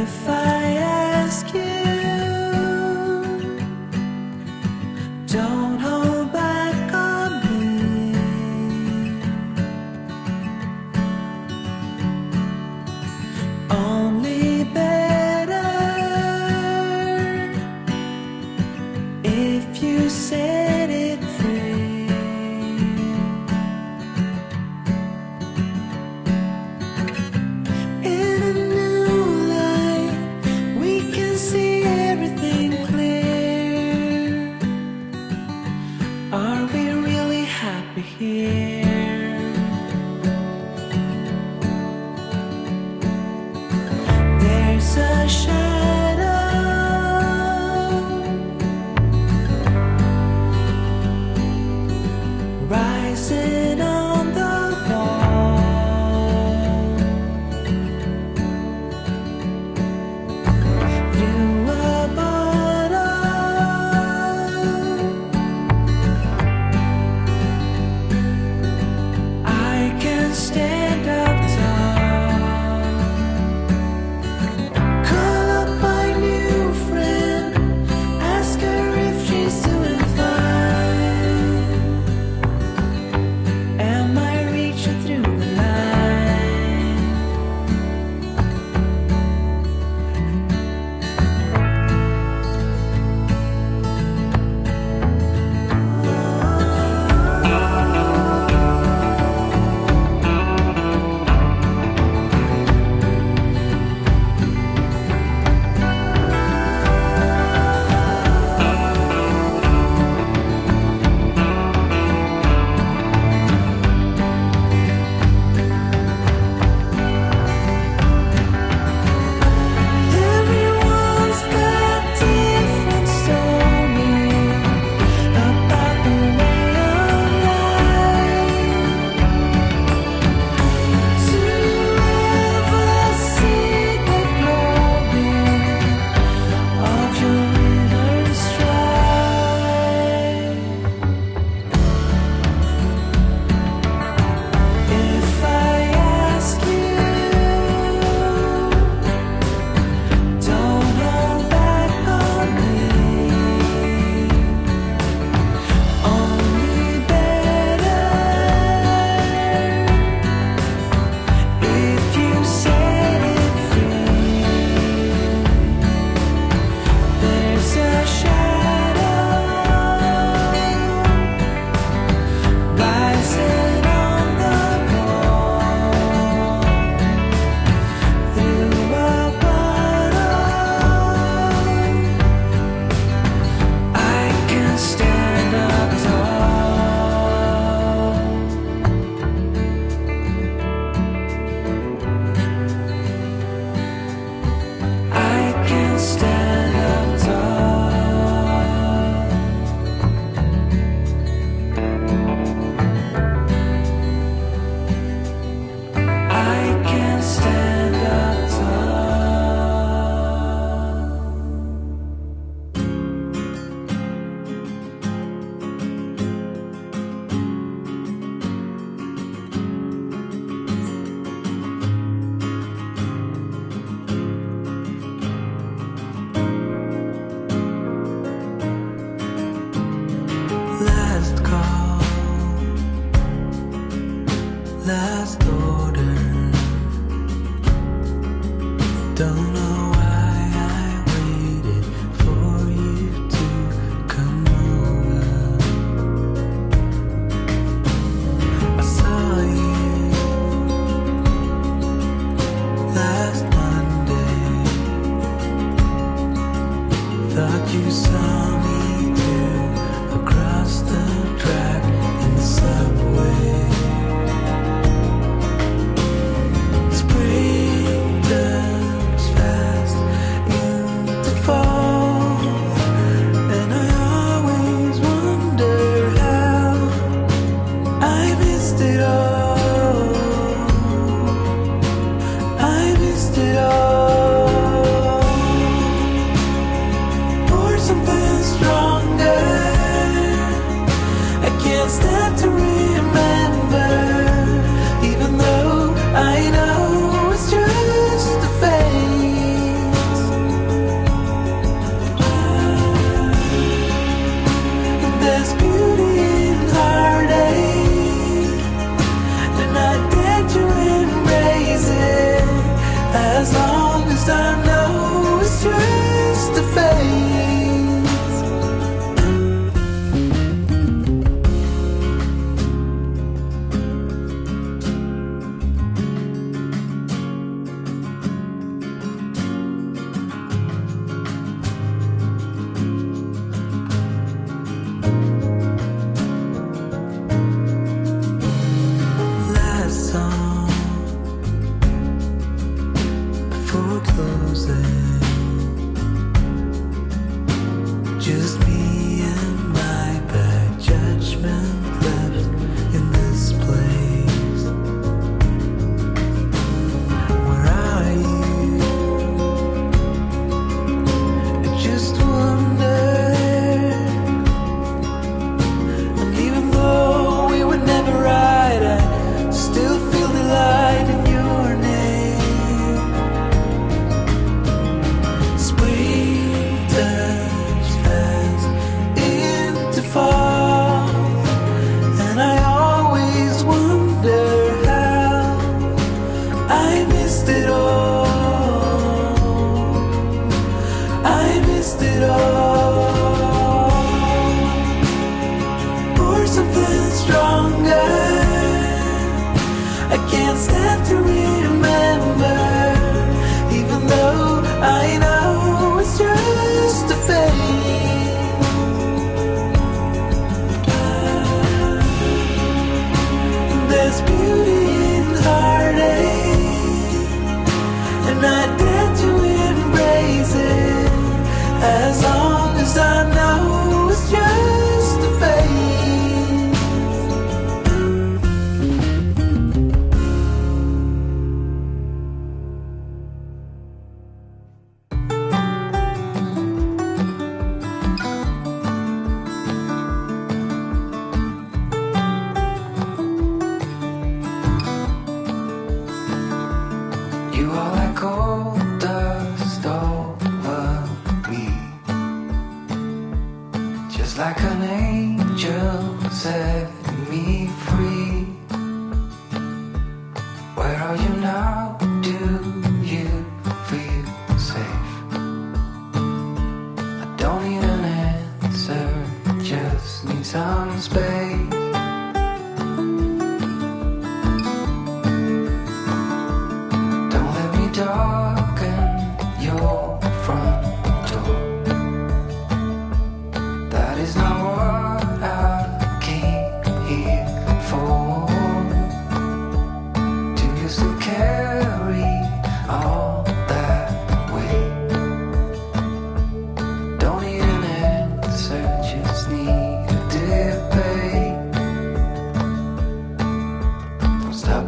If I ask you, don't hold back on me. Only better if you set it free. In a new light, we can see everything clear. Are we really happy here? There's a shadow rising on the wall. Through a bottle, I can stand up tall. Call up my new friend, ask her if she's doing fine. Am I reaching through the line? Everyone's got different stories about the way of life. To ever see the glory of your inner strife. If I ask you, don't hold back on me. Only better if you set it free. There's a shadow rising on the wall. Through a bottle, I can stand up tall. I can stand up tall. I can stand up tall. Last call, last order. Don't know why I waited for you to come over. I saw you last Monday. Thought you saw me too, across the track in the subway. Spring turns fast.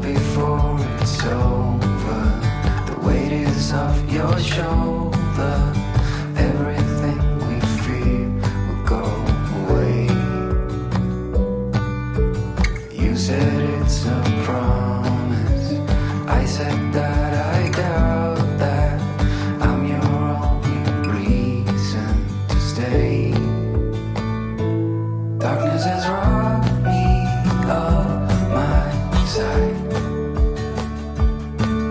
before it's over. The weight is off your shoulder. Everything we fear will go away. You said it's a promise. I said that I doubt that. I'm your only reason to stay. Darkness has robbed me of my sight.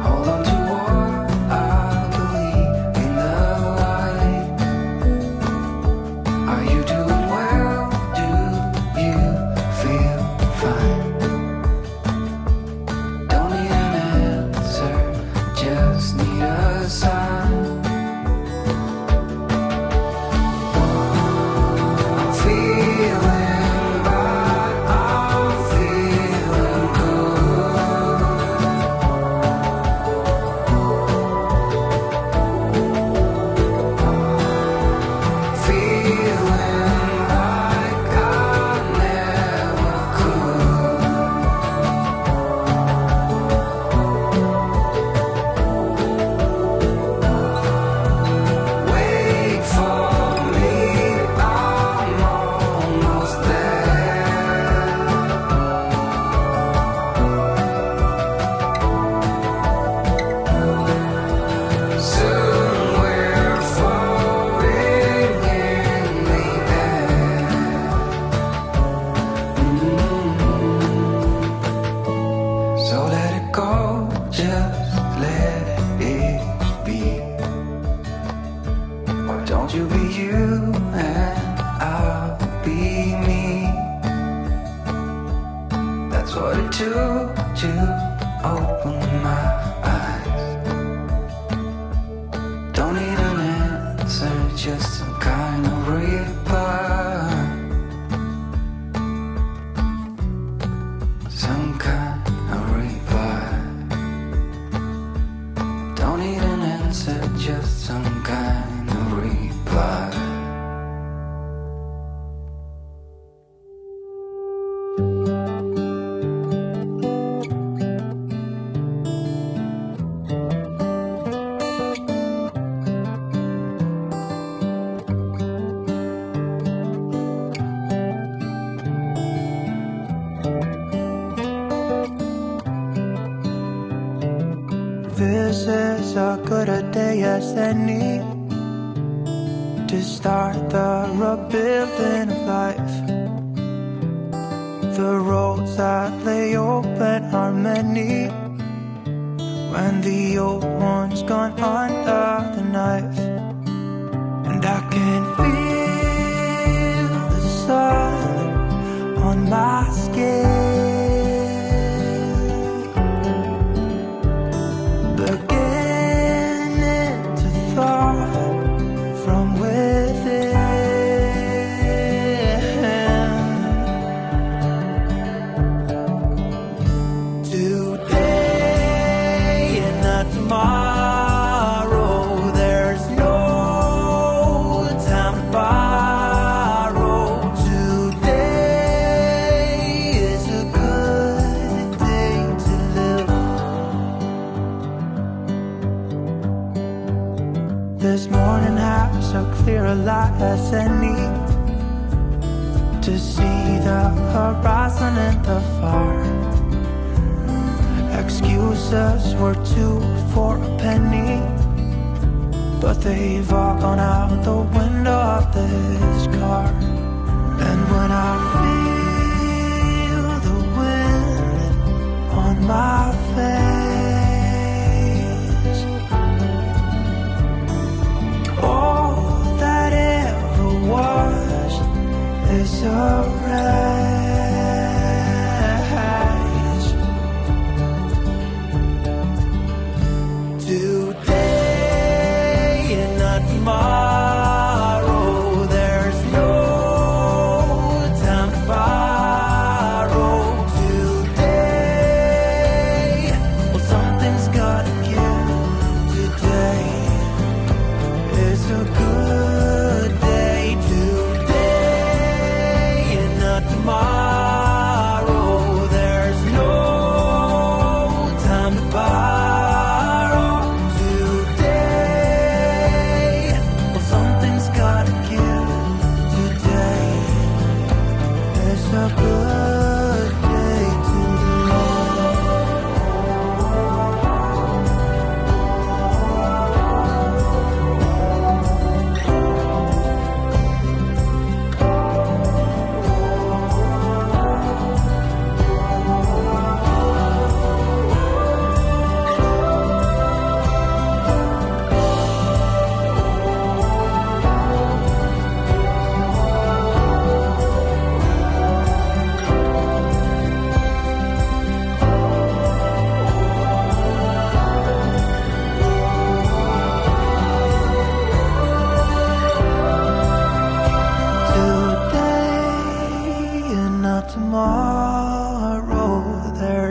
Hold on to what I believe in the light. Are you doing well? Do you feel fine? Don't need an answer, just need a sign. I'm feeling bad, I'm feeling good. Feeling like I never could. Wait for me, I'm almost there. Soon we're floating in the air. So let it go, just let it be. Why don't you be you and I'll be me? That's what it took to open my eyes. Don't need an answer, just some kind of reply. Some kind of reply. Don't need an answer, just some kind of reply. This is as good a day as any to start the rebuilding of life. The roads that lay open are many when the old one's gone under the knife. And I can feel the sun on my skin, beginning to thaw from within. Today and not tomorrow, there's no time to borrow. Today is a good day to live. This morning has so clear a light as any to see the horizon in the far. Excuses were two for a penny, but they've all gone out the window of this car. And when I feel the wind on my face, all that ever was is a rage. Today and not tomorrow, there's no time to borrow.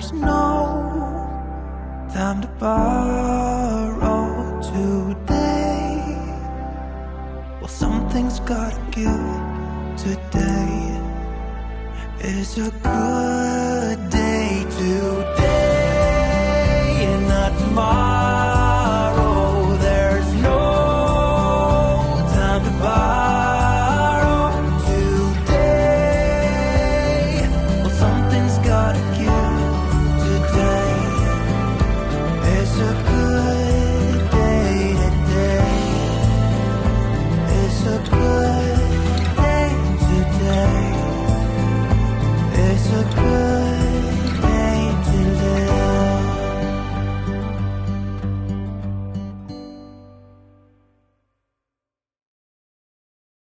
there's no time to borrow today. Well, something's gotta give today. Is a